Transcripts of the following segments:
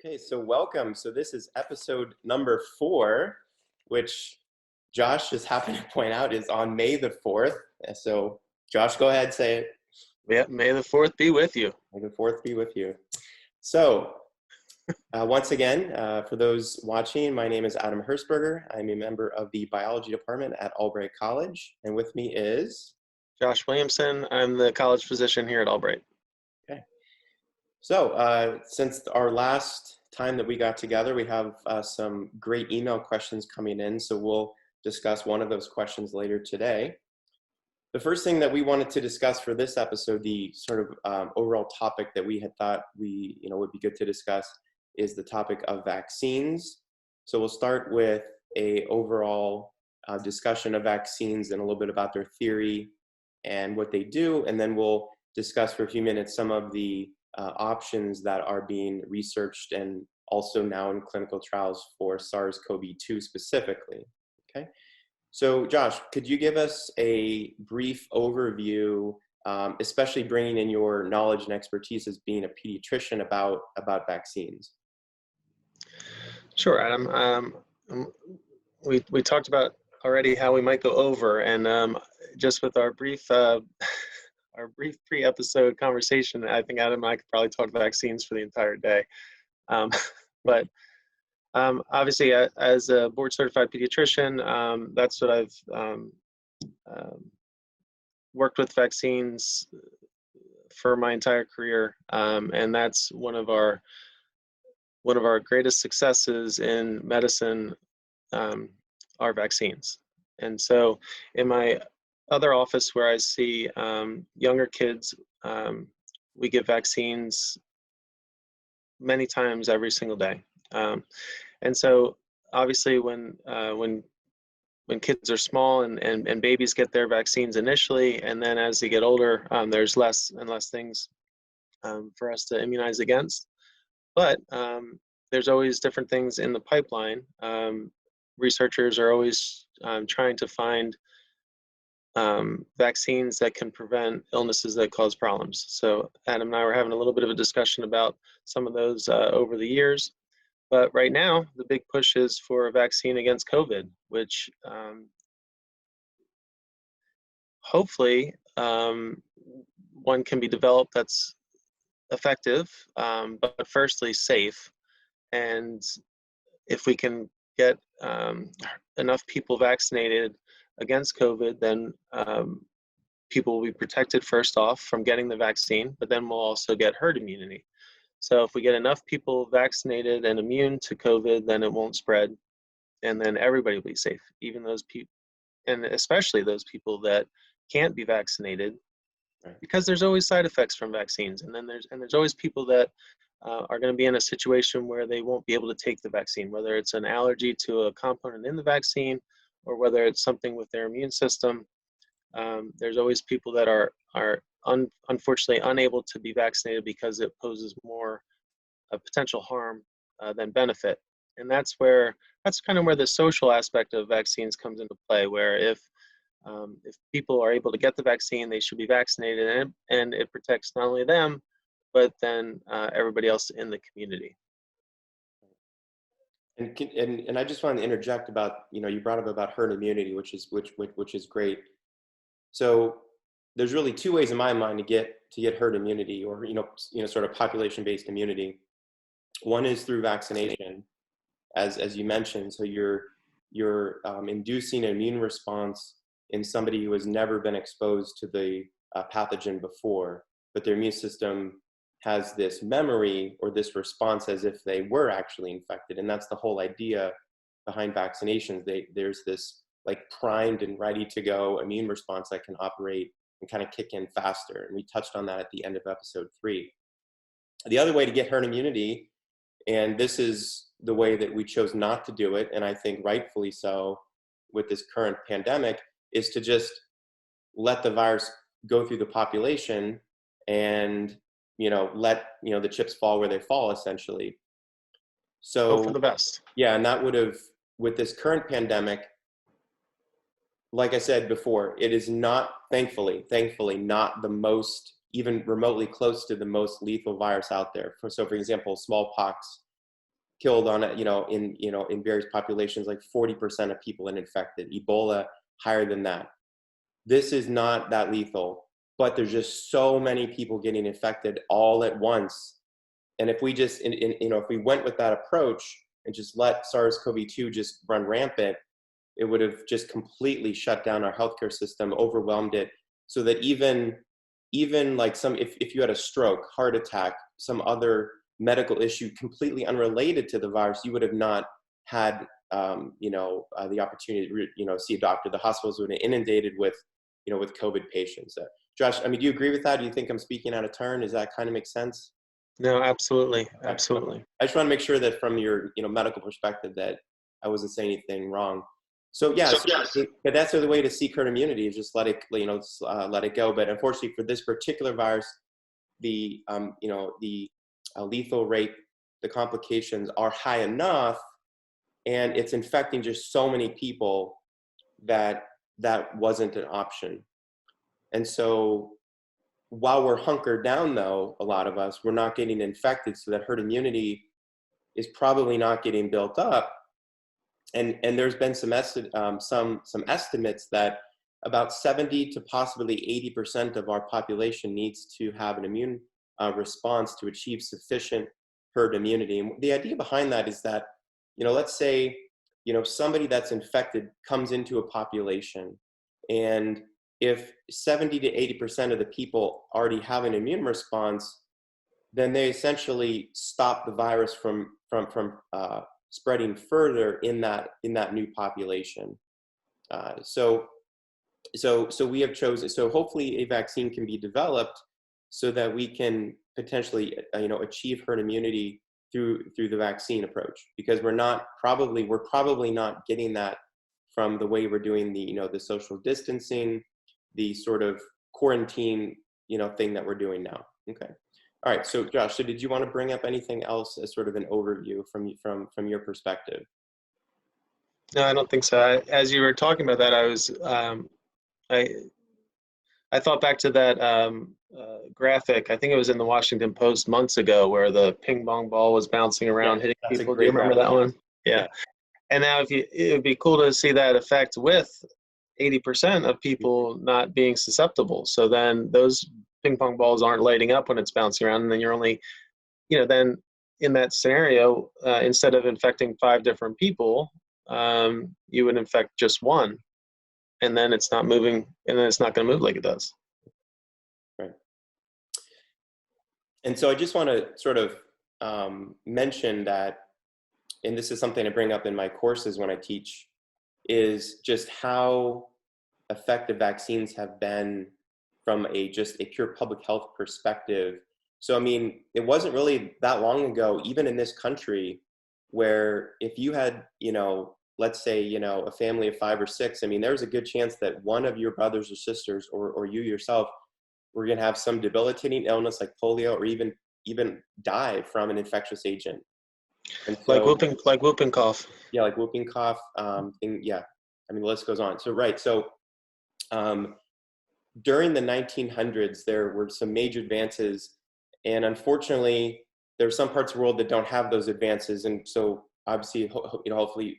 Okay, so welcome. So this is episode number 4, which Josh just happened to point out is on May the 4th. So Josh, go ahead, say it. Yeah, May the 4th be with you. May the 4th be with you. So once again, for those watching, my name is Adam Hertzberger. I'm a member of the biology department at Albright College. And with me is? Josh Williamson. I'm the college physician here at Albright. Okay. So since our last time that we got together, we have some great email questions coming in. So we'll discuss one of those questions later today. The first thing that we wanted to discuss for this episode, the sort of overall topic that we had thought would be good to discuss, is the topic of vaccines. So we'll start with a overall discussion of vaccines and a little bit about their theory and what they do, and then we'll discuss for a few minutes some of the options that are being researched and also now in clinical trials for SARS-CoV-2 specifically. Okay. So Josh, could you give us a brief overview, especially bringing in your knowledge and expertise as being a pediatrician about vaccines? Sure, Adam. We talked about already how we might go over, and just with our brief pre-episode conversation, I think Adam and I could probably talk vaccines for the entire day. But obviously, as a board-certified pediatrician, that's what I've worked with vaccines for my entire career, and that's one of our greatest successes in medicine are vaccines. And so, in my other office where I see younger kids, we give vaccines many times every single day. And so obviously when kids are small and babies get their vaccines initially, and then as they get older, there's less and less things for us to immunize against. But there's always different things in the pipeline. Researchers are always trying to find vaccines that can prevent illnesses that cause problems. So Adam and I were having a little bit of a discussion about some of those over the years. But right now, the big push is for a vaccine against COVID, which hopefully one can be developed that's effective, but firstly safe. And if we can get enough people vaccinated against COVID, then people will be protected first off from getting the vaccine, but then we'll also get herd immunity. So if we get enough people vaccinated and immune to COVID, then it won't spread, and then everybody will be safe, even those people, and especially those people that can't be vaccinated, because there's always side effects from vaccines, and then there's always people that are going to be in a situation where they won't be able to take the vaccine, whether it's an allergy to a component in the vaccine or whether it's something with their immune system. There's always people that are unfortunately unable to be vaccinated because it poses more potential harm than benefit. And that's kind of where the social aspect of vaccines comes into play, where if people are able to get the vaccine, they should be vaccinated, and it protects not only them, but then everybody else in the community. And I just wanted to interject about, you brought up about herd immunity, which is great. So there's really 2 ways in my mind to get herd immunity, or sort of population-based immunity. One is through vaccination, as you mentioned. So you're inducing an immune response in somebody who has never been exposed to the pathogen before, but their immune system has this memory or this response as if they were actually infected. And that's the whole idea behind vaccinations. There's this like primed and ready to go immune response that can operate and kind of kick in faster. And we touched on that at the end of episode 3. The other way to get herd immunity, and this is the way that we chose not to do it, and I think rightfully so with this current pandemic, is to just let the virus go through the population and let the chips fall where they fall, essentially. So hope for the best. Yeah, and that would have, with this current pandemic, like I said before, it is not, thankfully not the most, even remotely close to the most lethal virus out there. So for example, smallpox killed on it, in various populations, like 40% of people infected. Ebola, higher than that. This is not that lethal, but there's just so many people getting infected all at once. And if we just, if we went with that approach and just let SARS-CoV-2 just run rampant, it would have just completely shut down our healthcare system, overwhelmed it, so that even like if you had a stroke, heart attack, some other medical issue completely unrelated to the virus, you would have not had the opportunity to see a doctor. The hospitals would have been inundated with COVID patients. Josh, I mean, do you agree with that? Do you think I'm speaking out of turn? Does that kind of make sense? No, absolutely, Okay. absolutely. I just want to make sure that from your medical perspective that I wasn't saying anything wrong. So but that's the way to seek herd immunity, is just let it let it go. But unfortunately for this particular virus, the lethal rate, the complications are high enough, and it's infecting just so many people that wasn't an option. And so while we're hunkered down, though, a lot of us, we're not getting infected, so that herd immunity is probably not getting built up. And there's been some estimates that about 70 to possibly 80% of our population needs to have an immune response to achieve sufficient herd immunity. And the idea behind that is that, let's say, somebody that's infected comes into a population, and if 70 to 80% of the people already have an immune response, then they essentially stop the virus from spreading further in that new population. So we have chosen. So hopefully a vaccine can be developed so that we can potentially achieve herd immunity through the vaccine approach, because we're probably not getting that from the way we're doing the social distancing, the sort of quarantine thing that we're doing now. Okay. All right. So Josh, so did you want to bring up anything else as sort of an overview from your perspective? No, I don't think so. As you were talking about that, I was I thought back to that graphic. I think it was in the Washington Post months ago, where the ping pong ball was bouncing around, hitting people. Do you remember that one? Yeah. And now it would be cool to see that effect with 80% of people not being susceptible. So then those ping pong balls aren't lighting up when it's bouncing around, and then you're only, then in that scenario, instead of infecting 5 different people, you would infect just one, and then it's not moving, and then it's not going to move like it does. Right. And so I just want to sort of mention that, and this is something I bring up in my courses when I teach, is just how effective vaccines have been from just a pure public health perspective. So, I mean, it wasn't really that long ago, even in this country, where if you had, let's say, a family of 5 or 6, I mean, there's a good chance that one of your brothers or sisters or you yourself were going to have some debilitating illness like polio, or even die from an infectious agent. And so, like whooping cough. Yeah, like whooping cough. Yeah, I mean, the list goes on. So, right. So, during the 1900s, there were some major advances, and unfortunately, there are some parts of the world that don't have those advances. And so, obviously, hopefully,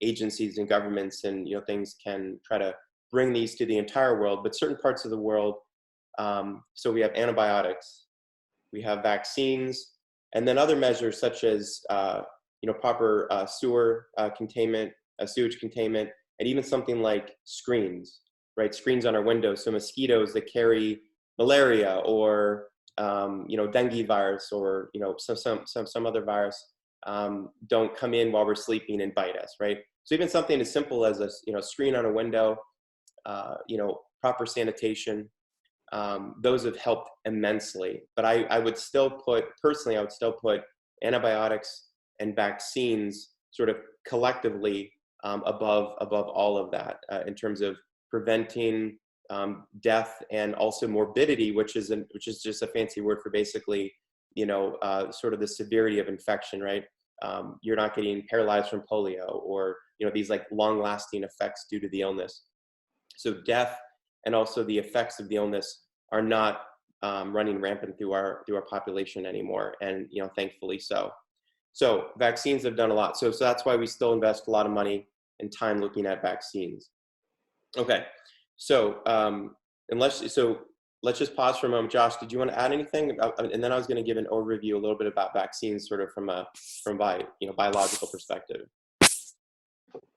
agencies and governments and things can try to bring these to the entire world. But certain parts of the world, so we have antibiotics, we have vaccines, and then other measures such as proper sewage containment, and even something like screens, right? Screens on our windows, so mosquitoes that carry malaria or dengue virus or some other virus don't come in while we're sleeping and bite us, right? So even something as simple as a screen on a window, proper sanitation, those have helped immensely. But I would still put antibiotics and vaccines sort of collectively above all of that in terms of preventing death and also morbidity, which is just a fancy word for basically sort of the severity of infection, right? You're not getting paralyzed from polio or these like long-lasting effects due to the illness. So death and also the effects of the illness are not running rampant through our population anymore, and thankfully so. So vaccines have done a lot. So that's why we still invest a lot of money and time looking at vaccines. Okay, so let's just pause for a moment. Josh, did you want to add anything? And then I was going to give an overview a little bit about vaccines, sort of from biological perspective.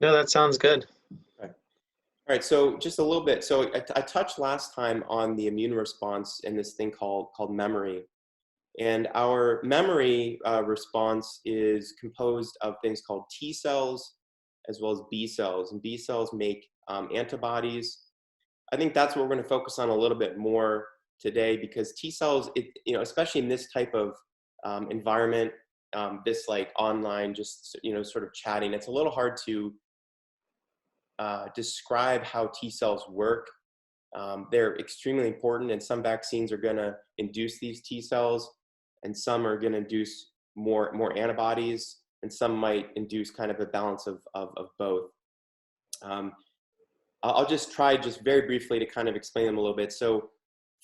No, that sounds good. All right, so just a little bit. So I touched last time on the immune response in this thing called memory. And our memory response is composed of things called T cells as well as B cells. And B cells make antibodies. I think that's what we're going to focus on a little bit more today, because T cells, especially in this type of environment, this like online, just sort of chatting, it's a little hard to describe how T cells work. They're extremely important, and some vaccines are going to induce these T cells, and some are going to induce more antibodies, and some might induce kind of a balance of both. I'll just try just very briefly to kind of explain them a little bit. So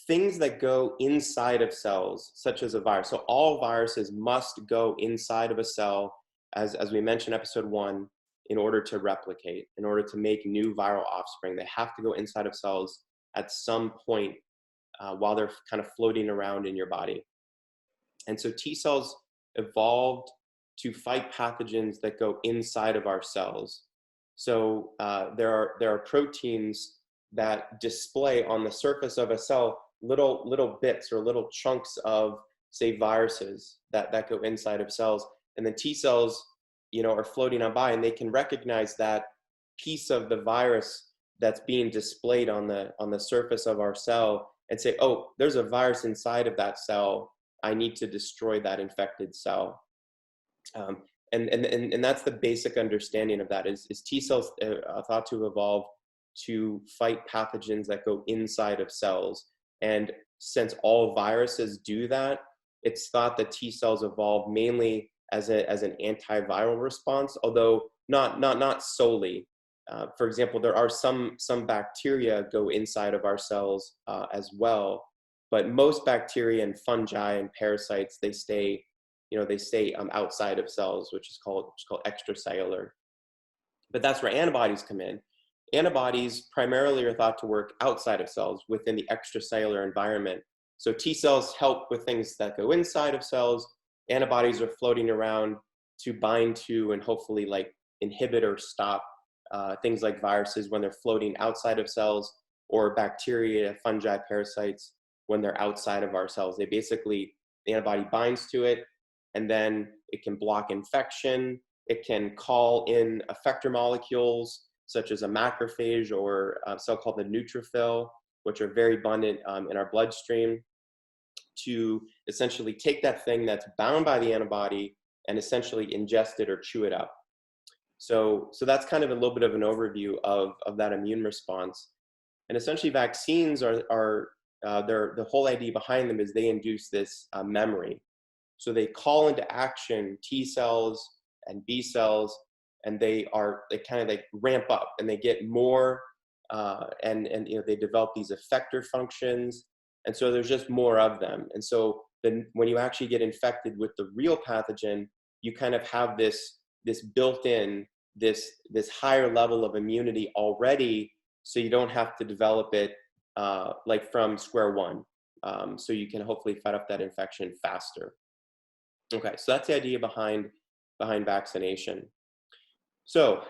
things that go inside of cells, such as a virus. So all viruses must go inside of a cell, as we mentioned episode 1, in order to replicate, in order to make new viral offspring. They have to go inside of cells at some point while they're kind of floating around in your body. And so T cells evolved to fight pathogens that go inside of our cells. So there are proteins that display on the surface of a cell little bits or little chunks of, say, viruses that go inside of cells. And the T cells, are floating on by, and they can recognize that piece of the virus that's being displayed on the surface of our cell and say, oh, there's a virus inside of that cell. I need to destroy that infected cell. And that's the basic understanding of that is T cells are thought to evolve to fight pathogens that go inside of cells. And since all viruses do that, it's thought that T cells evolve mainly as an antiviral response, although not solely. For example, there are some bacteria go inside of our cells as well, but most bacteria and fungi and parasites, they stay outside of cells, which is called extracellular. But that's where antibodies come in. Antibodies primarily are thought to work outside of cells within the extracellular environment. So T cells help with things that go inside of cells. Antibodies are floating around to bind to and hopefully like inhibit or stop things like viruses when they're floating outside of cells, or bacteria, fungi, parasites when they're outside of our cells. The antibody binds to it, and then it can block infection. It can call in effector molecules such as a macrophage or a cell called the neutrophil, which are very abundant in our bloodstream, to essentially take that thing that's bound by the antibody and essentially ingest it or chew it up. So that's kind of a little bit of an overview of that immune response. And essentially vaccines the whole idea behind them is they induce this memory. So they call into action T cells and B cells, and they kind of like ramp up and they get more, and they develop these effector functions. And so there's just more of them. And so then when you actually get infected with the real pathogen, you kind of have this built-in, this higher level of immunity already, so you don't have to develop it like from square one. So you can hopefully fight off that infection faster. Okay, so that's the idea behind vaccination. So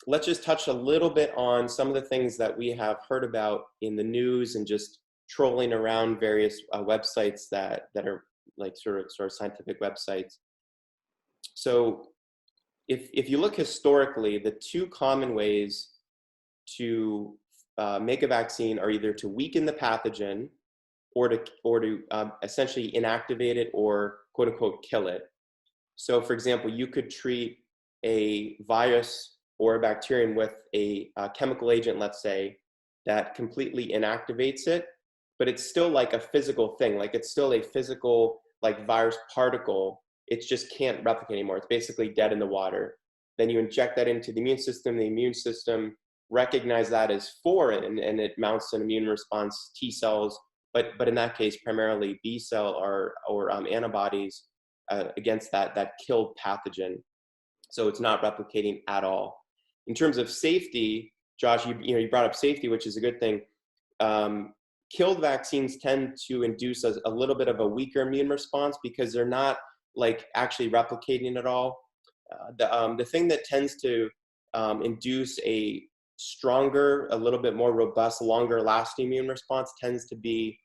let's just touch a little bit on some of the things that we have heard about in the news and just trolling around various websites that are like sort of scientific websites. So if you look historically, the two common ways to make a vaccine are either to weaken the pathogen or to essentially inactivate it or quote unquote kill it. So for example, you could treat a virus or a bacterium with a chemical agent, let's say, that completely inactivates it, but it's still like a physical thing, like it's still a physical like virus particle. It just can't replicate anymore. It's basically dead in the water. Then you inject that into the immune system recognizes that as foreign, and it mounts an immune response, T cells, but in that case, primarily B cell or antibodies against that killed pathogen. So it's not replicating at all. In terms of safety, Josh, you brought up safety, which is a good thing. Killed vaccines tend to induce a little bit of a weaker immune response because they're not like actually replicating at all. The thing that tends to induce a stronger, a little bit more robust, longer lasting immune response tends to be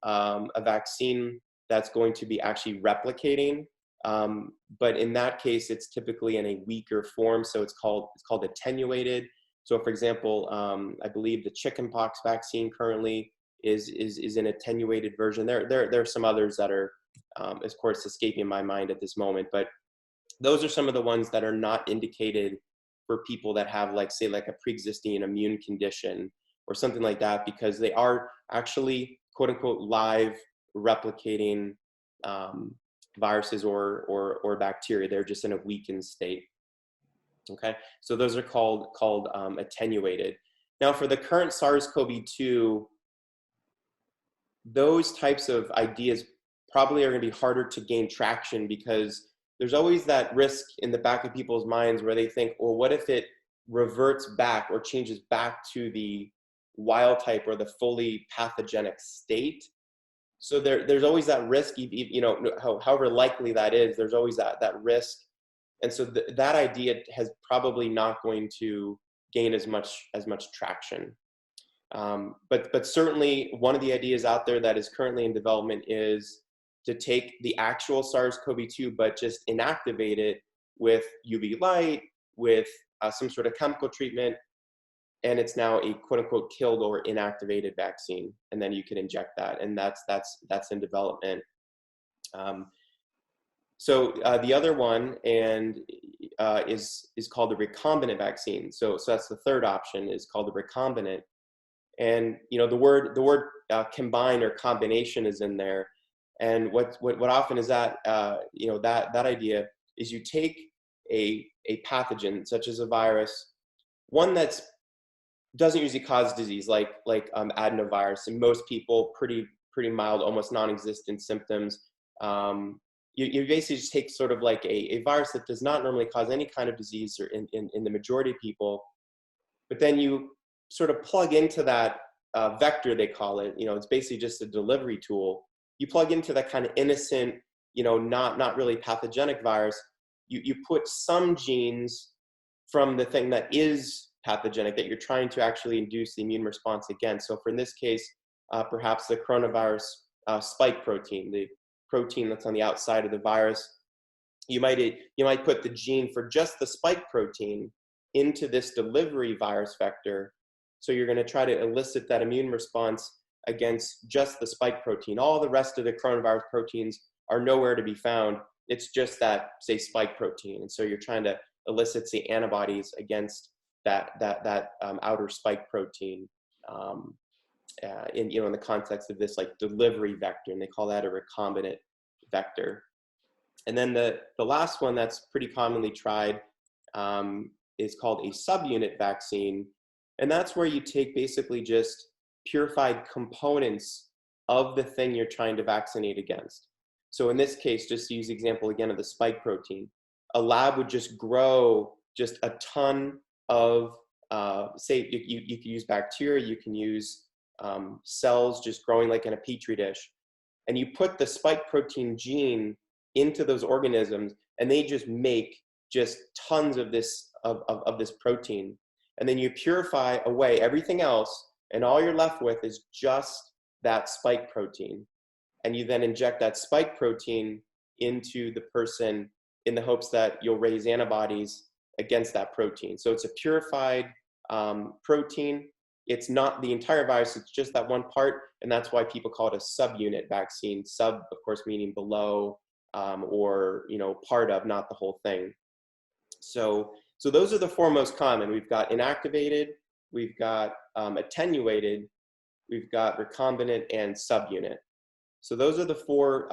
a vaccine that's going to be actually replicating. But in that case, it's typically in a weaker form. So it's called attenuated. So for example, I believe the chickenpox vaccine currently is an attenuated version. There are some others that are, of course, escaping my mind at this moment, but those are some of the ones that are not indicated for people that have say like a pre-existing immune condition or something like that, because they are actually quote unquote live replicating viruses or bacteria. They're just in a weakened state. Okay, so those are called attenuated. Now for the current SARS-CoV-2, those types of ideas probably are going to be harder to gain traction because there's always that risk in the back of people's minds where they think, well, what if it reverts back or changes back to the wild type or the fully pathogenic state? So there's always that risk, however likely that is, there's always that risk. And so that idea has probably not going to gain as much traction. But certainly one of the ideas out there that is currently in development is to take the actual SARS-CoV-2, but just inactivate it with UV light, with some sort of chemical treatment, and it's now a quote unquote killed or inactivated vaccine. And then you can inject that, and that's in development. So the other one is called the recombinant vaccine. So that's the third option, is called the recombinant. And the word combine or combination is in there. And what often is that that idea is you take a pathogen such as a virus, one that's doesn't usually cause disease like adenovirus, and most people pretty mild, almost non-existent symptoms. You basically just take sort of like a virus that does not normally cause any kind of disease or in the majority of people, but then you sort of plug into that vector, they call it. It's basically just a delivery tool. You plug into that kind of innocent, not really pathogenic virus. You put some genes from the thing that is pathogenic that you're trying to actually induce the immune response against. So for in this case, perhaps the coronavirus spike protein, the protein that's on the outside of the virus, you might put the gene for just the spike protein into this delivery virus vector. So you're going to try to elicit that immune response against just the spike protein. All the rest of the coronavirus proteins are nowhere to be found. It's just that, say, spike protein. And so you're trying to elicit, say, antibodies against that outer spike protein in the context of this like delivery vector, and they call that a recombinant vector. And then the last one that's pretty commonly tried is called a subunit vaccine, and that's where you take basically just purified components of the thing you're trying to vaccinate against. So in this case, just to use the example again of the spike protein, a lab would just grow just a ton of, say, you can use bacteria, you can use cells just growing like in a petri dish, and you put the spike protein gene into those organisms, and they just make just tons of this protein, and then you purify away everything else, and all you're left with is just that spike protein, and you then inject that spike protein into the person in the hopes that you'll raise antibodies against that protein. So it's a purified protein. It's not the entire virus, it's just that one part, and that's why people call it a subunit vaccine. Sub, of course, meaning below, or part of, not the whole thing. So those are the four most common. We've got inactivated, we've got attenuated, we've got recombinant, and subunit. So those are the four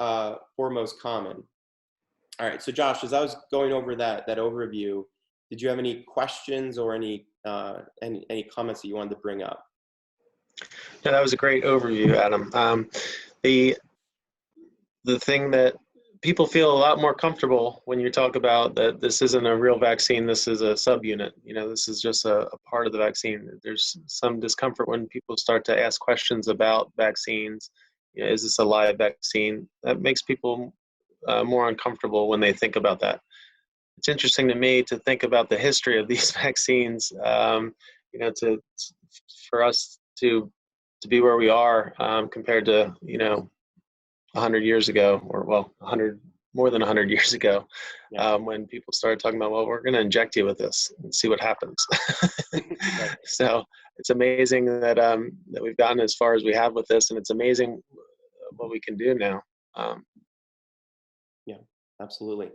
most common. All right, so Josh, as I was going over that overview, did you have any questions or any comments that you wanted to bring up? Yeah, that was a great overview, Adam. The thing that people feel a lot more comfortable when you talk about that this isn't a real vaccine, this is a subunit. This is just a part of the vaccine. There's some discomfort when people start to ask questions about vaccines. Is this a live vaccine? That makes people more uncomfortable when they think about that. It's interesting to me to think about the history of these vaccines, for us to be where we are compared to, 100 years ago, or 100, more than 100 years ago, Yeah. when people started talking about, well, we're going to inject you with this and see what happens. Right. So it's amazing that we've gotten as far as we have with this, and it's amazing what we can do now. Yeah, absolutely.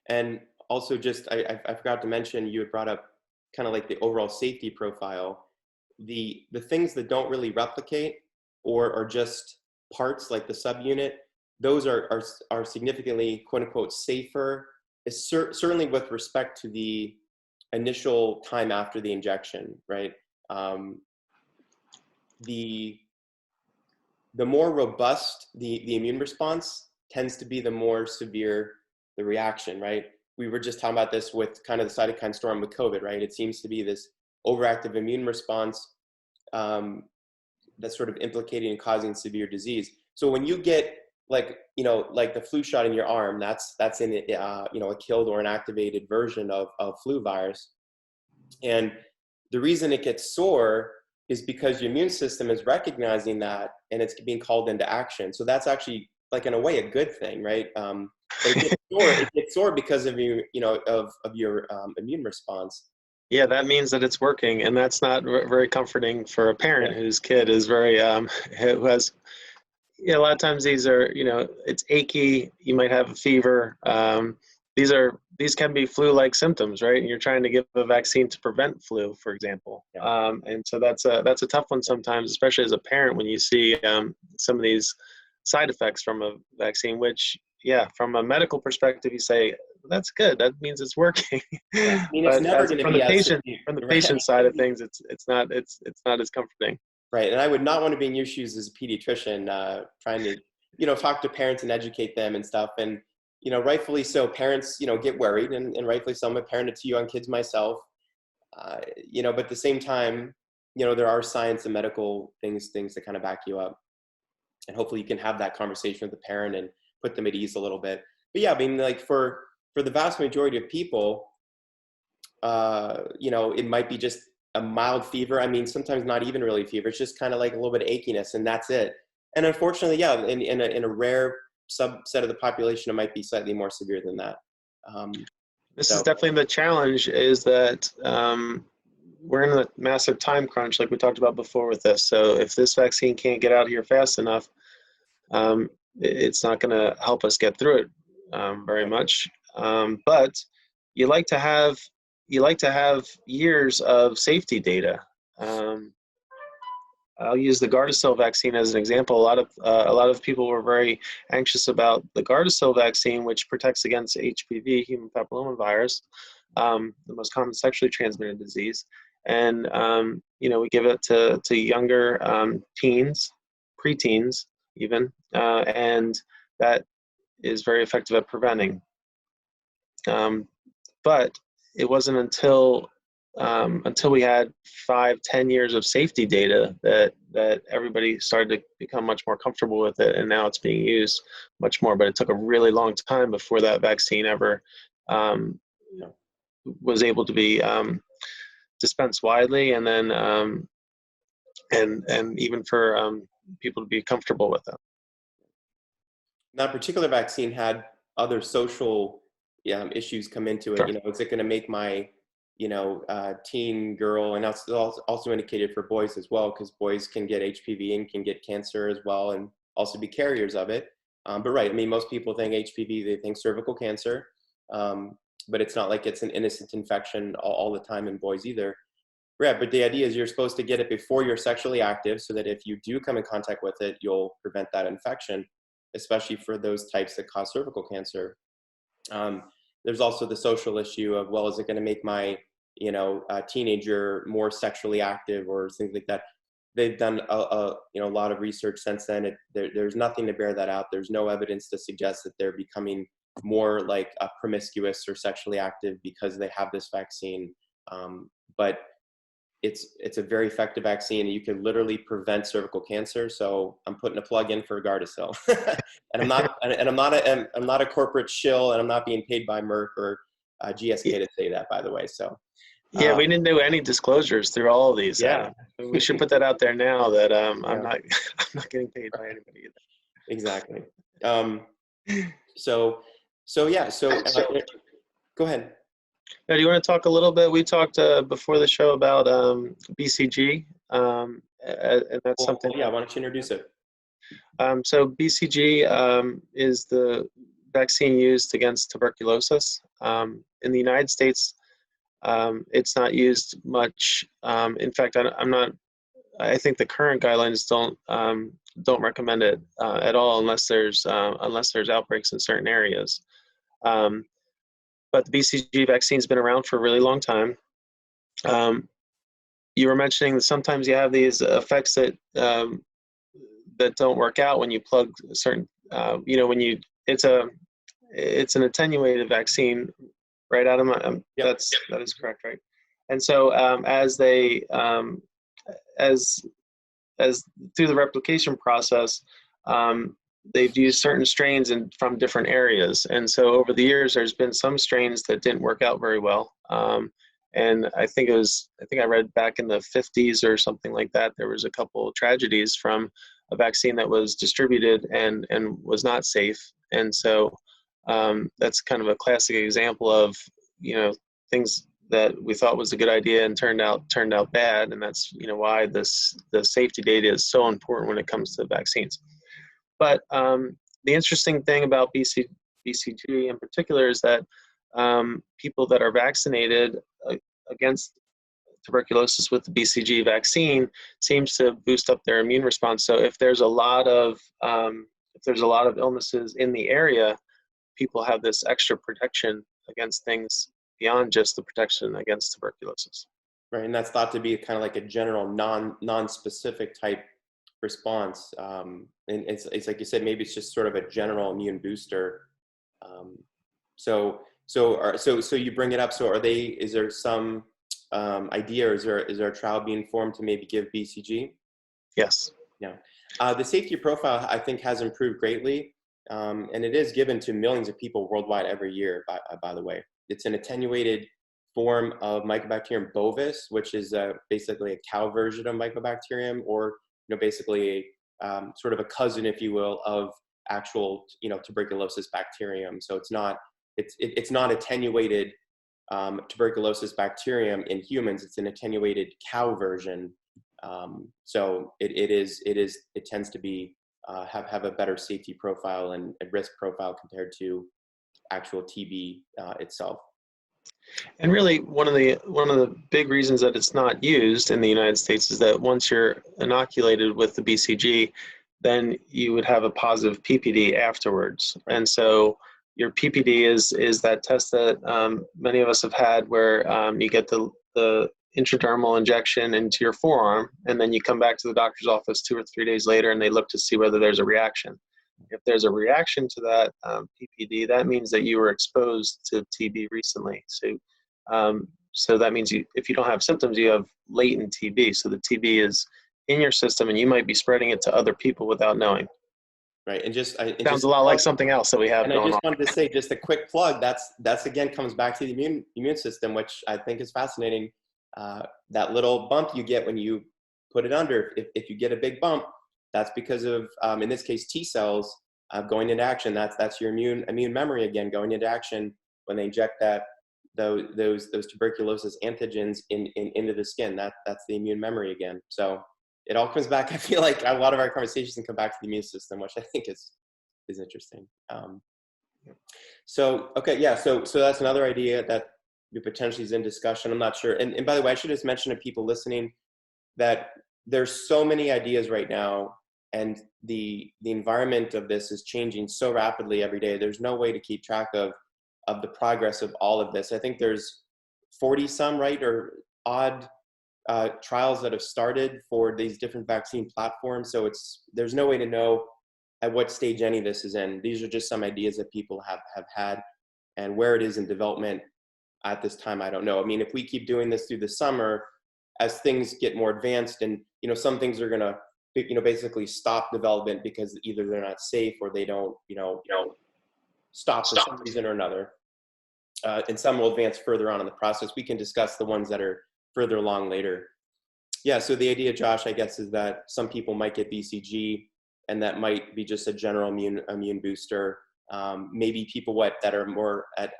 And also just, I forgot to mention, you had brought up kind of like the overall safety profile. The things that don't really replicate or are just parts like the subunit, those are significantly, quote unquote, safer, certainly with respect to the initial time after the injection, right? Um, the more robust the immune response tends to be, the more severe the reaction, right? We were just talking about this with kind of the cytokine storm with COVID, right? It seems to be this overactive immune response that's sort of implicating and causing severe disease. So when you get like the flu shot in your arm, that's in a killed or inactivated version of flu virus, and the reason it gets sore is because your immune system is recognizing that and it's being called into action. So that's actually, like, in a way, a good thing, right? But it gets sore because of your immune response. Yeah, that means that it's working, and that's not very comforting for a parent Yeah. whose kid is who has, a lot of times these are, it's achy, you might have a fever. These can be flu-like symptoms, right? And you're trying to give a vaccine to prevent flu, for example. Yeah. And so that's a tough one sometimes, especially as a parent, when you see some of these side effects from a vaccine, which, yeah, from a medical perspective, you say, that's good. That means it's working. Yeah. I mean, it's But never going to from be the as patient, severe, from the right? patient side of things, it's not as comforting. Right. And I would not want to be in your shoes as a pediatrician, trying to, talk to parents and educate them and stuff. And, rightfully so, parents, get worried, and rightfully so. I'm a parent of 2 young kids myself, but at the same time, there are science and medical things that kind of back you up. And hopefully you can have that conversation with the parent and put them at ease a little bit. But yeah, I mean, like for the vast majority of people, it might be just a mild fever. I mean, sometimes not even really fever. It's just kind of like a little bit of achiness, and that's it. And unfortunately, yeah, in a rare subset of the population, it might be slightly more severe than that. This is So definitely the challenge, is that we're in a massive time crunch, like we talked about before with this. So if this vaccine can't get out here fast enough, it's not going to help us get through it very much. But you like to have years of safety data. I'll use the Gardasil vaccine as an example. A lot of people were very anxious about the Gardasil vaccine, which protects against HPV, human papillomavirus, the most common sexually transmitted disease. And we give it to younger teens, preteens even, and that is very effective at preventing. But it wasn't until we had 5-10 years of safety data that everybody started to become much more comfortable with it, and now it's being used much more. But it took a really long time before that vaccine ever was able to be dispensed widely, and then and even for people to be comfortable with it. that particular vaccine had other social issues come into it. Sure. Is it going to make my teen girl, and that's also indicated for boys as well, because boys can get HPV and can get cancer as well, and also be carriers of it. But right, I mean, most people think HPV, they think cervical cancer, but it's not like it's an innocent infection all the time in boys either. Yeah, but the idea is you're supposed to get it before you're sexually active, so that if you do come in contact with it, you'll prevent that infection, especially for those types that cause cervical cancer. There's also the social issue of, well, is it going to make my teenager more sexually active or things like that? they've done a lot of research since then. There's nothing to bear that out. There's no evidence to suggest that they're becoming more like promiscuous or sexually active because they have this vaccine. But it's a very effective vaccine. You can literally prevent cervical cancer. So I'm putting a plug in for Gardasil, and I'm not a corporate shill, and I'm not being paid by Merck or GSK to say that, by the way. So Yeah, we didn't do any disclosures through all of these. yeah, We should put that out there now that I'm Yeah. not I'm not getting paid by anybody either. Exactly. So yeah. So go ahead. Now, do you want to talk a little bit? We talked before the show about BCG, and that's something. Yeah. Why don't you introduce it? So BCG is the vaccine used against tuberculosis. In the United States, it's not used much. In fact, I'm not. I think the current guidelines don't recommend it at all unless there's outbreaks in certain areas. But the BCG vaccine's been around for a really long time. You were mentioning that sometimes you have these effects that don't work out when you plug certain. It's an attenuated vaccine, right, Adam? Yep. That is correct, right? And so as through the replication process, they've used certain strains from different areas. And so over the years, there's been some strains that didn't work out very well. And I think I read back in the 50s or something like that, there was a couple of tragedies from a vaccine that was distributed and was not safe. And so that's kind of a classic example of, things that we thought was a good idea and turned out bad. And that's, why the safety data is so important when it comes to vaccines. But the interesting thing about BCG in particular is that people that are vaccinated against tuberculosis with the BCG vaccine seems to boost up their immune response. So if there's a lot of illnesses in the area, people have this extra protection against things beyond just the protection against tuberculosis. Right, and that's thought to be kind of like a general non-specific type response. And it's like you said, maybe it's just sort of a general immune booster. So you bring it up. So is there some idea, or is there a trial being formed to maybe give BCG? Yes. Yeah. The safety profile, I think, has improved greatly. And it is given to millions of people worldwide every year, by the way. It's an attenuated form of Mycobacterium bovis, which is basically a cow version of Mycobacterium, or basically sort of a cousin, if you will, of actual tuberculosis bacterium. So it's not attenuated tuberculosis bacterium in humans. It's an attenuated cow version. So it tends to be have a better safety profile and a risk profile compared to actual TB itself. And really, one of the big reasons that it's not used in the United States is that once you're inoculated with the BCG, then you would have a positive PPD afterwards. Right. And so your PPD is that test that many of us have had, where you get the intradermal injection into your forearm, and then you come back to the doctor's office 2 or 3 days later, and they look to see whether there's a reaction. If there's a reaction to that PPD, that means that you were exposed to TB recently. So that means if you don't have symptoms, you have latent TB. So the TB is in your system, and you might be spreading it to other people without knowing. Right, and sounds a lot like something else that we have. And I just wanted to say, just a quick plug. That's again comes back to the immune system, which I think is fascinating. That little bump you get when you put it under, if you get a big bump, that's because of, in this case, T cells going into action. That's your immune memory again going into action when they inject those tuberculosis antigens into the skin. That's the immune memory again. So it all comes back. I feel like a lot of our conversations can come back to the immune system, which I think is interesting. So okay, yeah. So that's another idea that potentially is in discussion. I'm not sure. And by the way, I should just mention to people listening that there's so many ideas right now, and the environment of this is changing so rapidly every day. There's no way to keep track of the progress of all of this. I think there's 40 some, right, or odd trials that have started for these different vaccine platforms. So there's no way to know at what stage any of this is in. These are just some ideas that people have had, and where it is in development at this time, I don't know. I mean, if we keep doing this through the summer, as things get more advanced, and some things are gonna basically stop development because either they're not safe or they don't stop for some reason or another. And some will advance further on in the process. We can discuss the ones that are further along later. Yeah, so the idea, Josh, I guess, is that some people might get BCG, and that might be just a general immune booster. Maybe people that are more at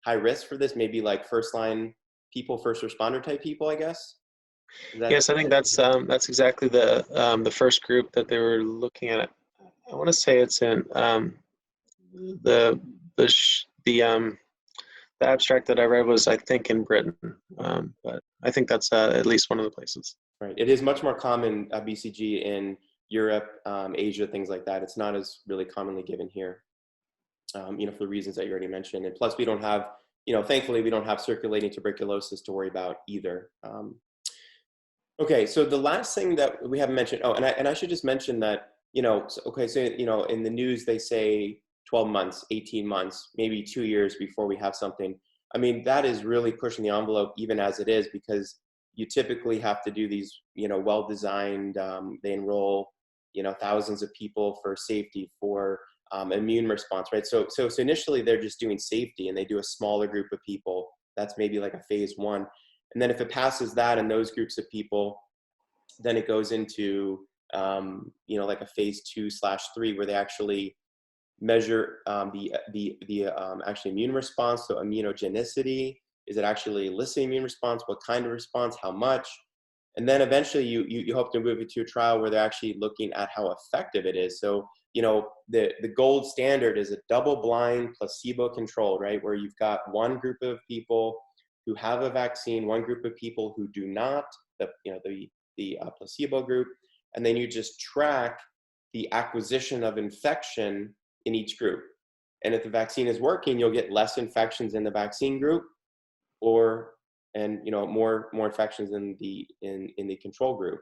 high risk for this, maybe like first-line people, first responder type people, I guess. Yes, I think that's exactly the first group that they were looking at. I want to say it's in the abstract that I read was, I think, in Britain, but I think that's at least one of the places. Right. It is much more common, BCG, in Europe, Asia, things like that. It's not as really commonly given here, for the reasons that you already mentioned. And plus, we don't have, thankfully, we don't have circulating tuberculosis to worry about either. Okay, so the last thing that we haven't mentioned, and I should just mention that, so in the news, they say 12 months, 18 months, maybe 2 years before we have something. I mean, that is really pushing the envelope even as it is, because you typically have to do these, well-designed, they enroll, thousands of people for safety, for immune response, right? So initially they're just doing safety, and they do a smaller group of people. That's maybe like a phase 1. And then if it passes that in those groups of people, then it goes into, like a phase 2/3, where they actually measure the actually immune response, so immunogenicity. Is it actually eliciting immune response? What kind of response? How much? And then eventually you hope to move it to a trial where they're actually looking at how effective it is. So, the gold standard is a double-blind, placebo-controlled, right? Where you've got one group of people who have a vaccine, one group of people who do not, the placebo group, and then you just track the acquisition of infection in each group. And if the vaccine is working, you'll get less infections in the vaccine group, more infections in the control group.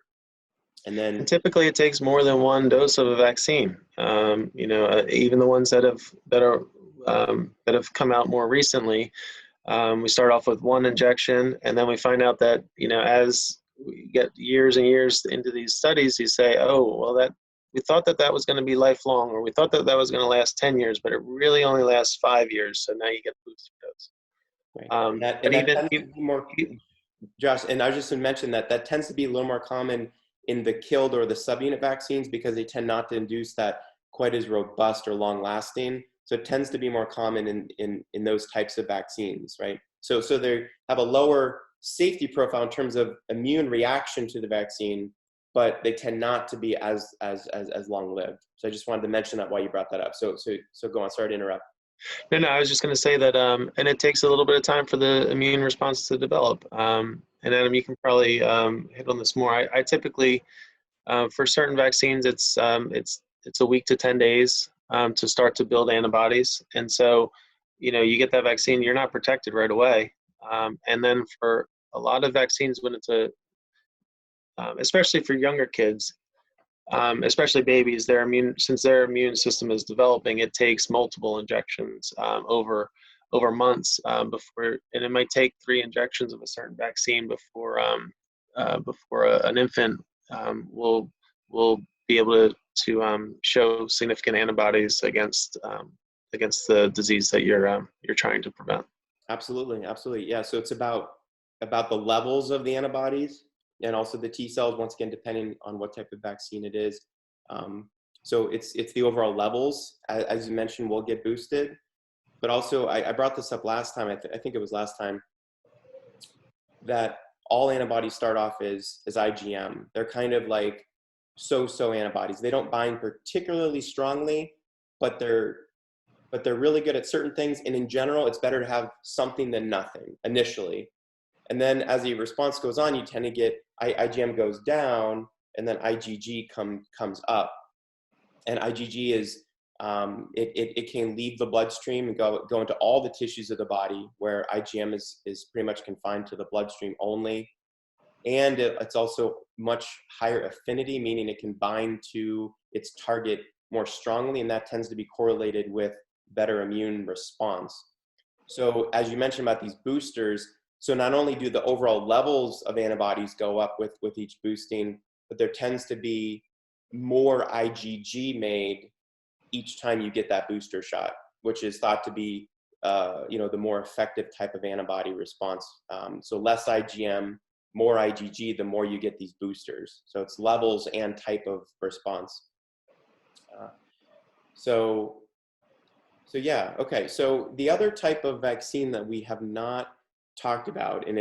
And then typically it takes more than one dose of a vaccine. Even the ones that have come out more recently, we start off with one injection, and then we find out that, as we get years and years into these studies, you say, oh, well, we thought that was going to be lifelong, or we thought that was going to last 10 years, but it really only lasts 5 years. So now you get the booster dose. Right. Josh, and I was just going to mention that tends to be a little more common in the killed or the subunit vaccines, because they tend not to induce that quite as robust or long lasting. So it tends to be more common in those types of vaccines, right? So they have a lower safety profile in terms of immune reaction to the vaccine, but they tend not to be as long lived. So I just wanted to mention that while you brought that up. So go on. Sorry to interrupt. No, I was just going to say that, and it takes a little bit of time for the immune response to develop. And Adam, you can probably hit on this more. I typically, for certain vaccines, it's a week to 10 days to start to build antibodies. And so, you get that vaccine, you're not protected right away. And then for a lot of vaccines, when it's especially for younger kids, especially babies, since their immune system is developing, it takes multiple injections over months before, and it might take 3 injections of a certain vaccine before an infant will be able to show significant antibodies against the disease that you're trying to prevent. Absolutely. Yeah. So it's about the levels of the antibodies, and also the T cells, once again, depending on what type of vaccine it is. So it's the overall levels, as you mentioned, will get boosted. But also, I brought this up last time, I think it was last time, that all antibodies start off as IgM. They're kind of like so-so antibodies. They don't bind particularly strongly, but they're really good at certain things. And in general, it's better to have something than nothing initially. And then as the response goes on, you tend to get IgM goes down, and then IgG comes up. And IgG is it can leave the bloodstream and go into all the tissues of the body, where IgM is pretty much confined to the bloodstream only. and it's also much higher affinity, meaning it can bind to its target more strongly, and that tends to be correlated with better immune response. So as you mentioned about these boosters, so not only do the overall levels of antibodies go up with each boosting, but there tends to be more IgG made each time you get that booster shot, which is thought to be the more effective type of antibody response. So less IgM, more IgG, the more you get these boosters. So it's levels and type of response. So yeah, okay. So the other type of vaccine that we have not talked about, and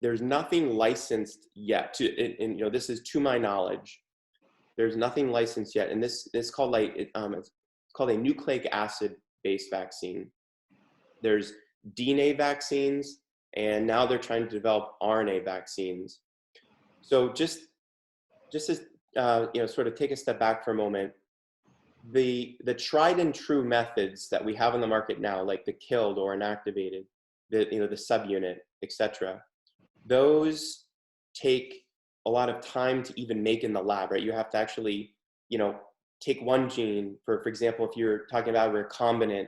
there's nothing licensed yet. And this is to my knowledge, there's nothing licensed yet, and this is called it's called a nucleic acid based vaccine. There's DNA vaccines, and now they're trying to develop RNA vaccines. So just as sort of take a step back for a moment. The tried and true methods that we have on the market now, like the killed or inactivated, the subunit, etc., those take a lot of time to even make in the lab, right? You have to actually, take one gene, for example, if you're talking about a recombinant,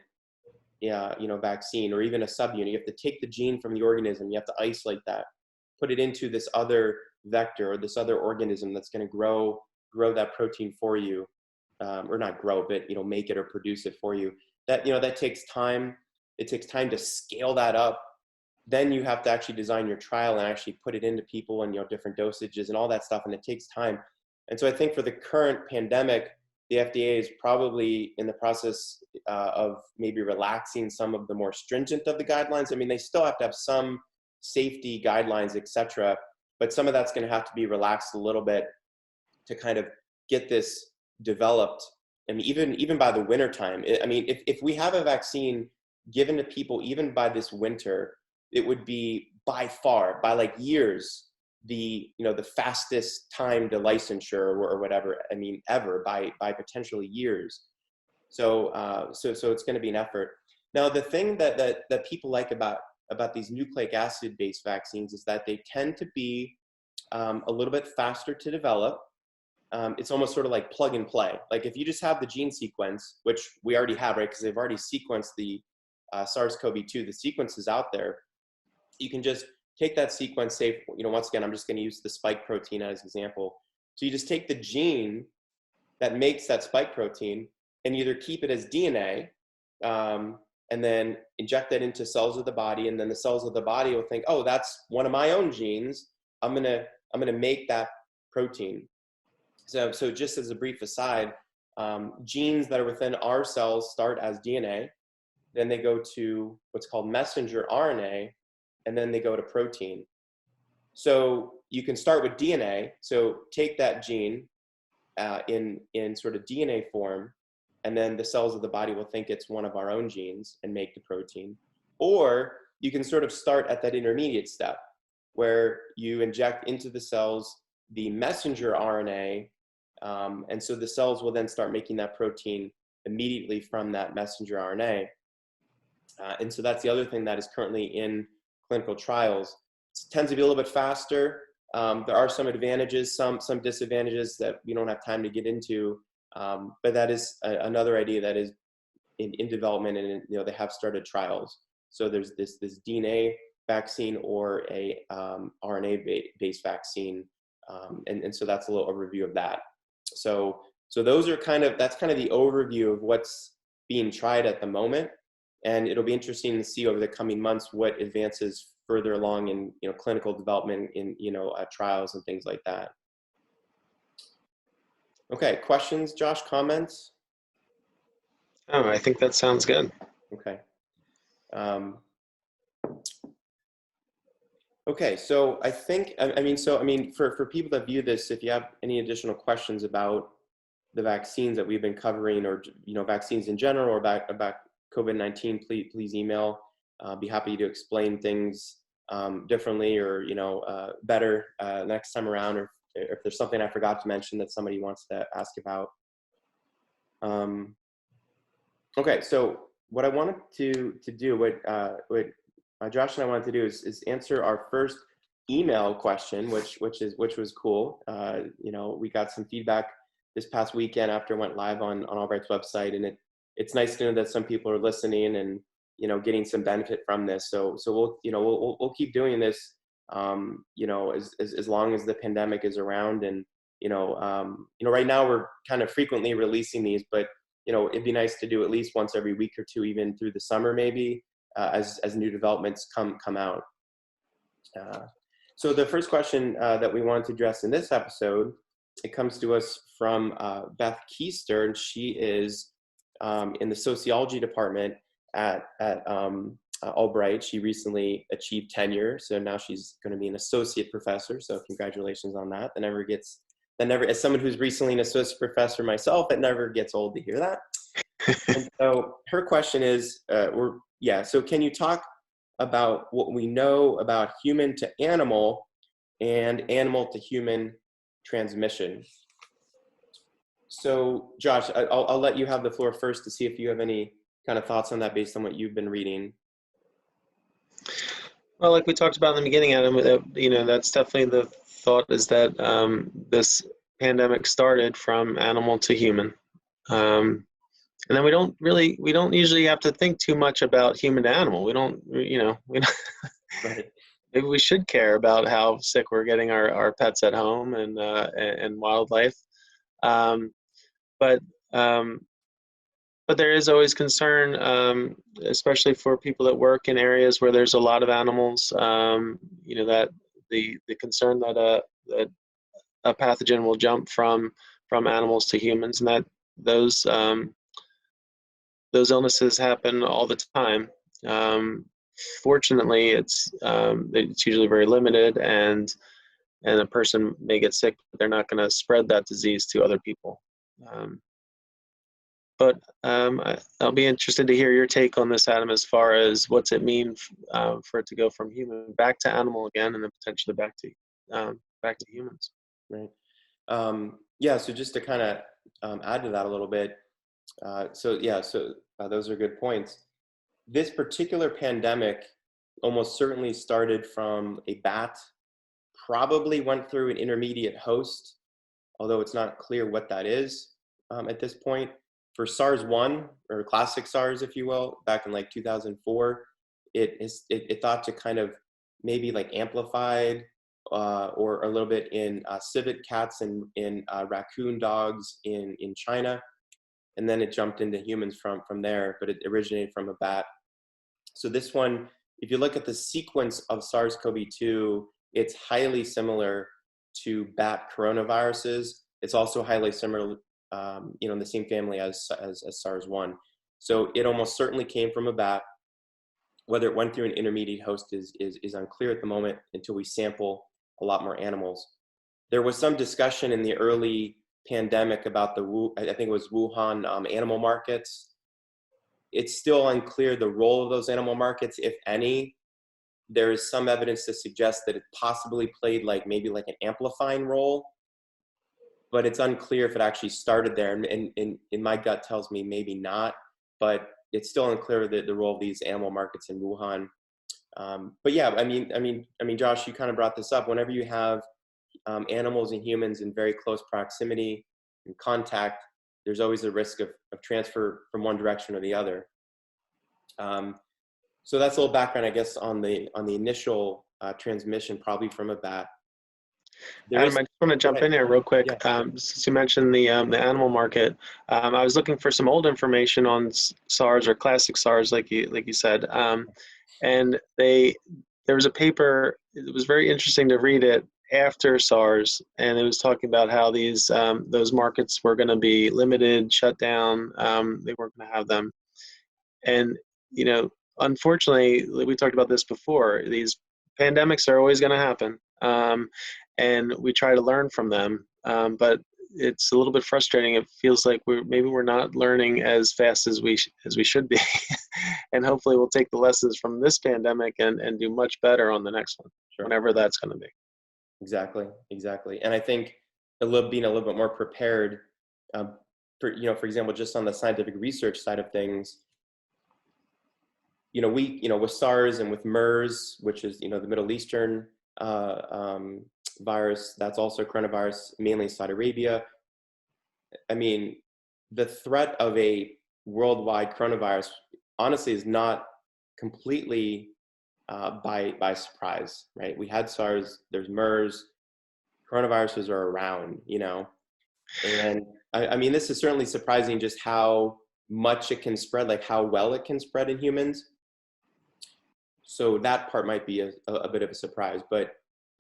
vaccine, or even a subunit, you have to take the gene from the organism, you have to isolate that, put it into this other vector or this other organism that's going to grow that protein for you. Or not grow, but make it or produce it for you. That takes time. It takes time to scale that up. Then you have to actually design your trial and actually put it into people and different dosages and all that stuff, and it takes time. And so I think for the current pandemic, the FDA is probably in the process of maybe relaxing some of the more stringent of the guidelines. I mean, they still have to have some safety guidelines, etc., but some of that's going to have to be relaxed a little bit to kind of get this developed. I mean, even by the winter time, if we have a vaccine given to people even by this winter, it would be by far, by like years, the fastest time to licensure or whatever. I mean, ever, by potentially years. So it's going to be an effort. Now, the thing that people like about these nucleic acid based vaccines is that they tend to be a little bit faster to develop. It's almost sort of like plug and play. Like if you just have the gene sequence, which we already have, right? Because they've already sequenced the SARS-CoV-2, the sequence is out there. You can just take that sequence, say, once again, I'm just going to use the spike protein as an example. So you just take the gene that makes that spike protein and either keep it as DNA and then inject that into cells of the body, and then the cells of the body will think, oh, that's one of my own genes. I'm gonna make that protein. So just as a brief aside, genes that are within our cells start as DNA, then they go to what's called messenger RNA, and then they go to protein. So you can start with DNA. So take that gene in sort of DNA form, and then the cells of the body will think it's one of our own genes and make the protein. Or you can sort of start at that intermediate step where you inject into the cells the messenger RNA, and so the cells will then start making that protein immediately from that messenger RNA. And so that's the other thing that is currently in clinical trials. It tends to be a little bit faster. There are some advantages, some disadvantages that we don't have time to get into, but that is another idea that is in development, and they have started trials. So there's this DNA vaccine or a RNA-based vaccine, and so that's a little overview of that. So those are that's kind of the overview of what's being tried at the moment, and it'll be interesting to see over the coming months what advances further along in clinical development in trials and things like that. Okay, questions, Josh, comments? Oh, I think that sounds good. Okay. Okay, so I think, for people that view this, if you have any additional questions about the vaccines that we've been covering, or vaccines in general, or about COVID-19, please email. Be happy to explain things differently or better next time around, or if there's something I forgot to mention that somebody wants to ask about. Okay, so what I wanted to do, what Josh and I wanted to do is answer our first email question, which was cool. You know, we got some feedback this past weekend after it went live on Albright's website, and it's nice to know that some people are listening and, you know, getting some benefit from this. So we'll, you know, we'll keep doing this, you know, as long as the pandemic is around. And you know, right now we're kind of frequently releasing these, but you know, it'd be nice to do at least once every week or two, even through the summer, maybe, as new developments come out. So the first question that we wanted to address in this episode, it comes to us from Beth Keister, and she is in the sociology department at Albright. She recently achieved tenure, so now she's going to be an associate professor. So congratulations on that. As someone who's recently an associate professor myself, it never gets old to hear that. And so her question is, so can you talk about what we know about human to animal and animal to human transmission? So Josh, I'll let you have the floor first to see if you have any kind of thoughts on that based on what you've been reading. Well, like we talked about in the beginning, Adam, you know, that's definitely the thought, is that this pandemic started from animal to human. And then we don't usually have to think too much about human to animal. We don't. Right. Maybe we should care about how sick we're getting our pets at home and wildlife. But there is always concern, especially for people that work in areas where there's a lot of animals. You know, that the concern that a pathogen will jump from animals to humans, and that those illnesses happen all the time. Fortunately, it's usually very limited, and a person may get sick, but they're not going to spread that disease to other people. But I'll be interested to hear your take on this, Adam, as far as what's it mean for it to go from human back to animal again, and then potentially back to humans. Right. So just to kind of add to that a little bit. Those are good points. This particular pandemic almost certainly started from a bat, probably went through an intermediate host, although it's not clear what that is at this point. For SARS-1, or classic SARS, if you will, back in like 2004, it thought to kind of maybe like amplified or a little bit in civet cats and in raccoon dogs in China. And then it jumped into humans from there, but it originated from a bat. So this one, if you look at the sequence of SARS-CoV-2, it's highly similar to bat coronaviruses. It's also highly similar, in the same family as SARS-1. So it almost certainly came from a bat. Whether it went through an intermediate host is unclear at the moment until we sample a lot more animals. There was some discussion in the early pandemic about I think it was Wuhan animal markets. It's still unclear the role of those animal markets, if any. There is some evidence to suggest that it possibly played maybe an amplifying role, but it's unclear if it actually started there. And my gut tells me maybe not, but it's still unclear the role of these animal markets in Wuhan. But yeah, I mean, Josh, you kind of brought this up. Whenever you have animals and humans in very close proximity and contact, there's always a risk of transfer from one direction or the other. So that's a little background, I guess, on the initial transmission, probably from a bat. Adam, I just want to jump in here real quick. Yeah. Since you mentioned the animal market, I was looking for some old information on SARS, or classic SARS, like you said, and there was a paper. It was very interesting to read it after SARS, and it was talking about how those markets were going to be limited, shut down. They weren't going to have them, and unfortunately, we talked about this before. These pandemics are always going to happen. And we try to learn from them, but it's a little bit frustrating. It feels like we're not learning as fast as we should be, and hopefully we'll take the lessons from this pandemic and do much better on the next one, whenever that's going to be. Exactly, and I think being a little bit more prepared, for example, just on the scientific research side of things. With SARS and with MERS, which is the Middle Eastern virus that's also coronavirus, mainly in Saudi Arabia. I mean, the threat of a worldwide coronavirus honestly is not completely by surprise, right? We had SARS, there's MERS, coronaviruses are around, you know, and I mean, this is certainly surprising just how much it can spread, like how well it can spread in humans. So that part might be a bit of a surprise, but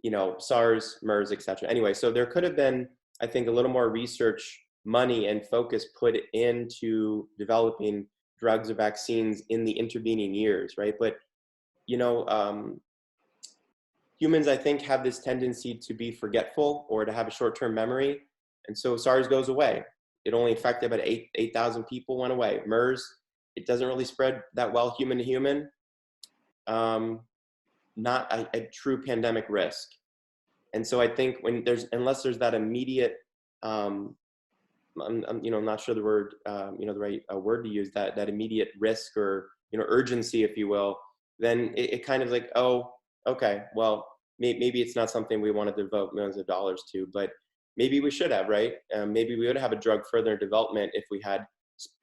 you know, SARS, MERS, et cetera. Anyway, so there could have been, I think, a little more research money and focus put into developing drugs or vaccines in the intervening years, right? But you know, humans, I think, have this tendency to be forgetful or to have a short-term memory, and so SARS goes away. It only affected about 8,000 people, went away. MERS, it doesn't really spread that well human to human. Not a true pandemic risk. And so I think when unless there's that immediate, I'm you know, not sure the word, you know, the right word to use, that immediate risk or, you know, urgency, if you will, then it kind of like, oh, okay, well, maybe it's not something we want to devote millions of dollars to, but maybe we should have, right? Maybe we would have a drug further in development if we had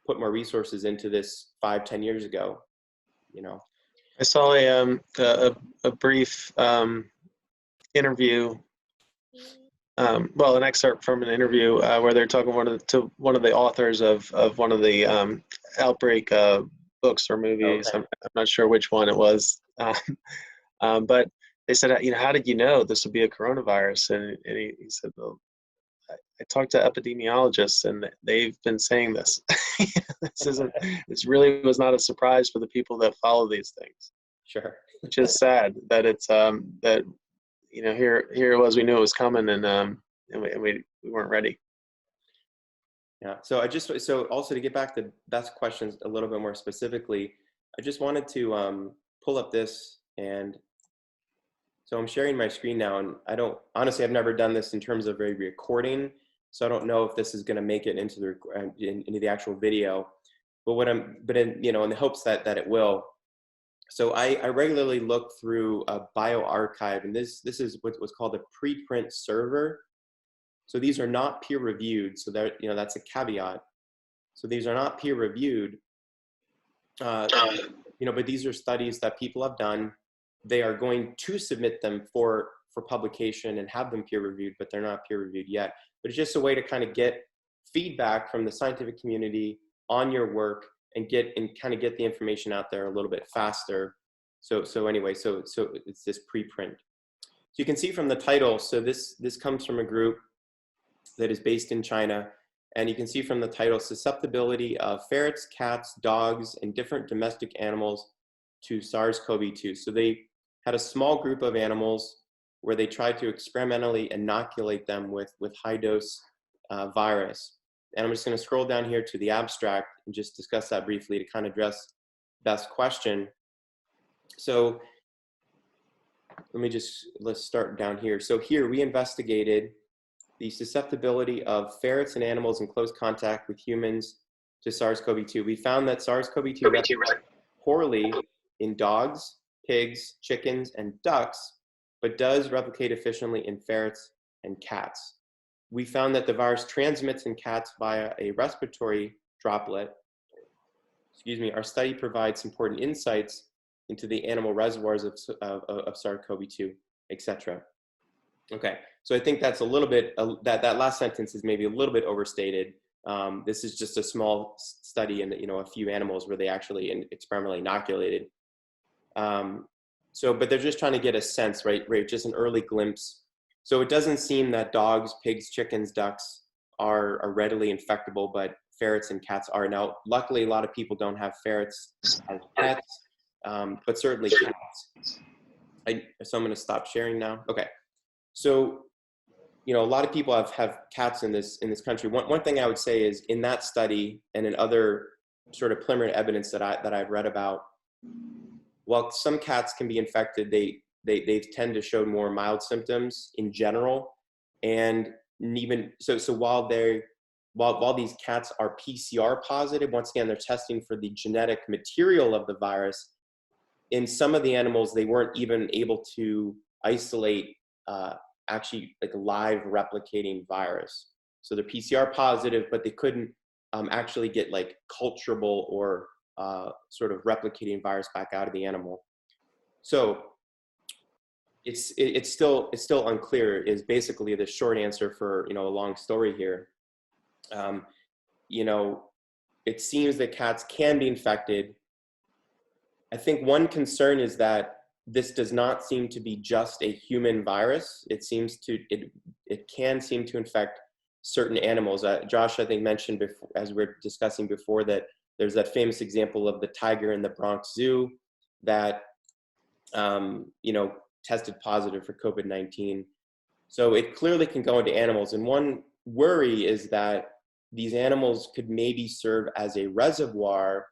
put more resources into this 5-10 years ago, you know. I saw a brief interview, well, an excerpt from an interview where they're talking to one of the authors of one of the outbreak books or movies. Okay. I'm not sure which one it was, but they said, you know, how did you know this would be a coronavirus? And he said, well, I talked to epidemiologists and they've been saying this. This really was not a surprise for the people that follow these things. Sure. Which is sad that it's that, you know, here it was, we knew it was coming, and we weren't ready. Yeah. So also to get back to Beth's questions a little bit more specifically, I just wanted to pull up this, and so I'm sharing my screen now, and honestly, I've never done this in terms of a recording, so I don't know if this is going to make it into into the actual video, but you know, in the hopes that it will. So I regularly look through a bioarchive, and this is what's called a preprint server. So these are not peer reviewed. So that, you know, that's a caveat. So these are not peer reviewed, you know, but these are studies that people have done. They are going to submit them for publication and have them peer reviewed, but they're not peer reviewed yet. But it's just a way to kind of get feedback from the scientific community on your work and kind of get the information out there a little bit faster. So anyway, so it's this preprint. So you can see from the title, so this comes from a group that is based in China, and you can see from the title, susceptibility of ferrets, cats, dogs, and different domestic animals to SARS-CoV-2. So they had a small group of animals where they tried to experimentally inoculate them with high dose virus. And I'm just going to scroll down here to the abstract and just discuss that briefly to kind of address Beth's question. So let's start down here. So here we investigated the susceptibility of ferrets and animals in close contact with humans to SARS-CoV-2. We found that SARS-CoV-2 replicates poorly in dogs, pigs, chickens, and ducks, but does replicate efficiently in ferrets and cats. We found that the virus transmits in cats via a respiratory droplet. Excuse me. Our study provides important insights into the animal reservoirs of SARS-CoV-2, etc. Okay, so I think that's a little bit, that last sentence is maybe a little bit overstated. This is just a small study in, you know, a few animals where they actually experimentally inoculated. But they're just trying to get a sense, right? Just an early glimpse. So it doesn't seem that dogs, pigs, chickens, ducks are readily infectable, but ferrets and cats are. Now, luckily, a lot of people don't have ferrets as pets, but certainly cats. So I'm going to stop sharing now. Okay. So, you know, a lot of people have cats in this country. One thing I would say is in that study and in other sort of preliminary evidence that I've read about, while some cats can be infected, they tend to show more mild symptoms in general. And even so while these cats are PCR positive, once again, they're testing for the genetic material of the virus. In some of the animals, they weren't even able to isolate actually like a live replicating virus. So they're PCR positive, but they couldn't actually get like culturable or sort of replicating virus back out of the animal. So it's still unclear is basically the short answer for, you know, a long story here. You know, it seems that cats can be infected. I think one concern is that this does not seem to be just a human virus. It can seem to infect certain animals. Josh, I think, mentioned before, as we were discussing before, that there's that famous example of the tiger in the Bronx Zoo that you know, tested positive for COVID-19. So it clearly can go into animals. And one worry is that these animals could maybe serve as a reservoir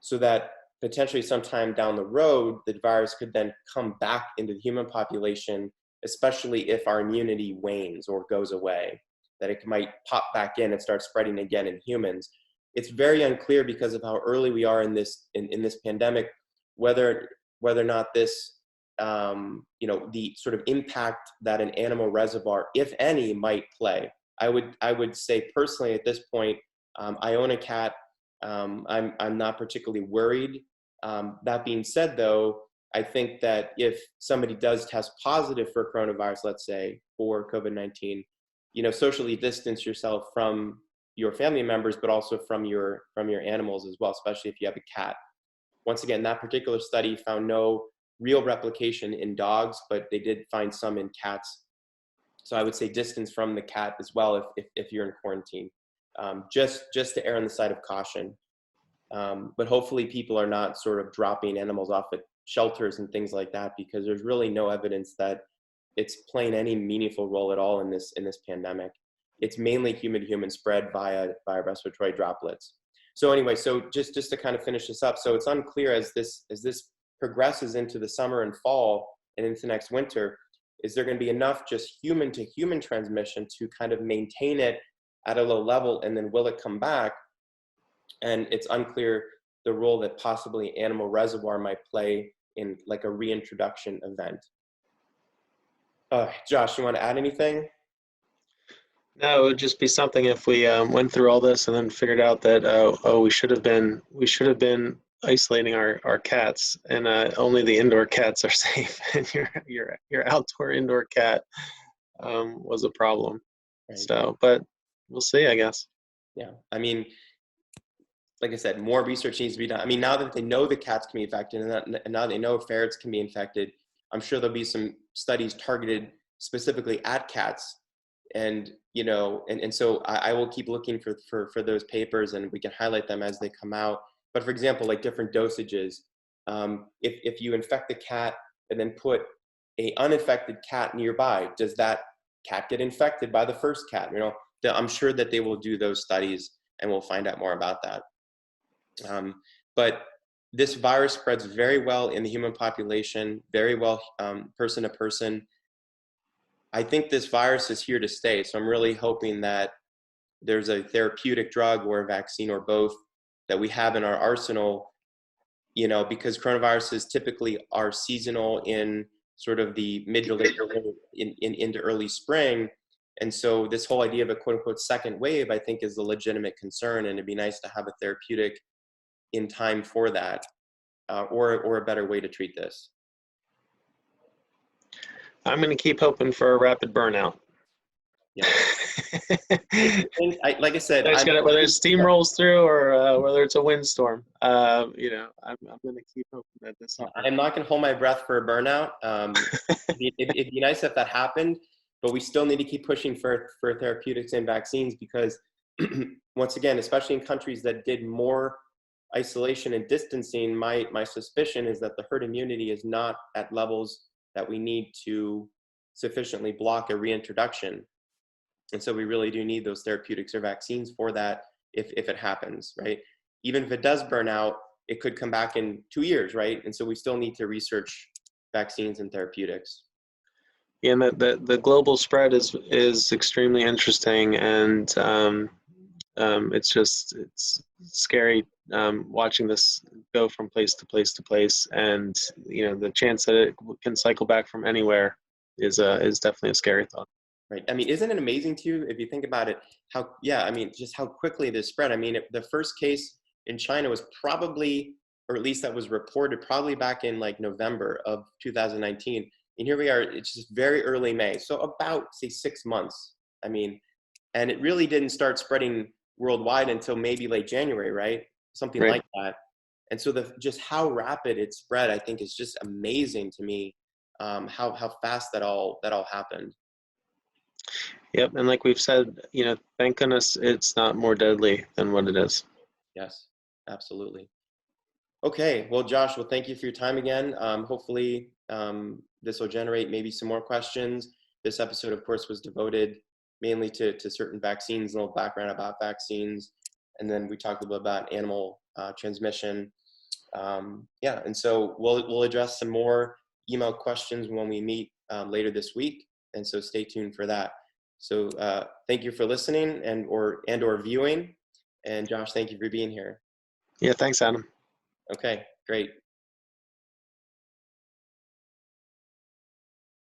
so that potentially sometime down the road, the virus could then come back into the human population, especially if our immunity wanes or goes away, that it might pop back in and start spreading again in humans. It's very unclear because of how early we are in this pandemic, whether or not this, you know, the sort of impact that an animal reservoir, if any, might play. I would say personally at this point, I own a cat. I'm not particularly worried. That being said, though, I think that if somebody does test positive for coronavirus, let's say, for COVID-19, you know, socially distance yourself from your family members, but also from your animals as well, especially if you have a cat. Once again, that particular study found no real replication in dogs, but they did find some in cats. So I would say distance from the cat as well if you're in quarantine, just to err on the side of caution. But hopefully people are not sort of dropping animals off at shelters and things like that, because there's really no evidence that it's playing any meaningful role at all in this pandemic. It's mainly human-to-human spread via respiratory droplets. So anyway, so just to kind of finish this up, so it's unclear as this progresses into the summer and fall and into next winter, is there going to be enough just human-to-human transmission to kind of maintain it at a low level, and then will it come back? And it's unclear the role that possibly animal reservoir might play in like a reintroduction event. Josh, you want to add anything? No, it would just be something if we went through all this and then figured out that we should have been isolating our cats, and only the indoor cats are safe, and your outdoor indoor cat was a problem. Right. So, but we'll see, I guess. Yeah, I mean, like I said, more research needs to be done. I mean, now that they know the cats can be infected, and now they know ferrets can be infected, I'm sure there'll be some studies targeted specifically at cats. And, you know, and so I will keep looking for those papers, and we can highlight them as they come out. But for example, like different dosages, if you infect the cat and then put a uninfected cat nearby, does that cat get infected by the first cat? You know, I'm sure that they will do those studies, and we'll find out more about that. But this virus spreads very well in the human population, very well person to person. I think this virus is here to stay. So I'm really hoping that there's a therapeutic drug or a vaccine or both that we have in our arsenal, you know, because coronaviruses typically are seasonal in sort of the mid to late into early spring. And so this whole idea of a quote unquote second wave, I think, is a legitimate concern. And it'd be nice to have a therapeutic in time for that, or a better way to treat this. I'm going to keep hoping for a rapid burnout. Yeah. Like I said, whether it steamrolls through or whether it's a windstorm, you know, I'm going to keep hoping that this. I'm not going to hold my breath for a burnout. It'd be nice if that happened, but we still need to keep pushing for therapeutics and vaccines, because once again, especially in countries that did more isolation and distancing, my suspicion is that the herd immunity is not at levels that we need to sufficiently block a reintroduction. And so we really do need those therapeutics or vaccines for that if it happens, right? Even if it does burn out, it could come back in 2 years, right? And so we still need to research vaccines and therapeutics. Yeah, and the global spread is extremely interesting, and it's scary watching this go from place to place to place, and you know, the chance that it can cycle back from anywhere is definitely a scary thought. Right. I mean, isn't it amazing too, if you think about it, how, yeah, I mean, just how quickly this spread. I mean, the first case in China was probably, or at least that was reported probably back in like November of 2019. And here we are, it's just very early May. So about, say, 6 months. I mean, and it really didn't start spreading worldwide until maybe late January, right? Something Right. like that. And so just how rapid it spread, I think, is just amazing to me. How fast that all happened. Yep. And like we've said, thank goodness it's not more deadly than what it is. Yes, absolutely. Okay, well, Josh, well, thank you for your time again. Hopefully, this will generate maybe some more questions. This episode, of course, was devoted mainly to certain vaccines, a little background about vaccines, and then we talked a little bit about animal transmission. Yeah, and so we'll address some more email questions when we meet later this week, and so stay tuned for that. So thank you for listening and or viewing, and Josh, thank you for being here. Yeah. Thanks, Adam. Okay, great.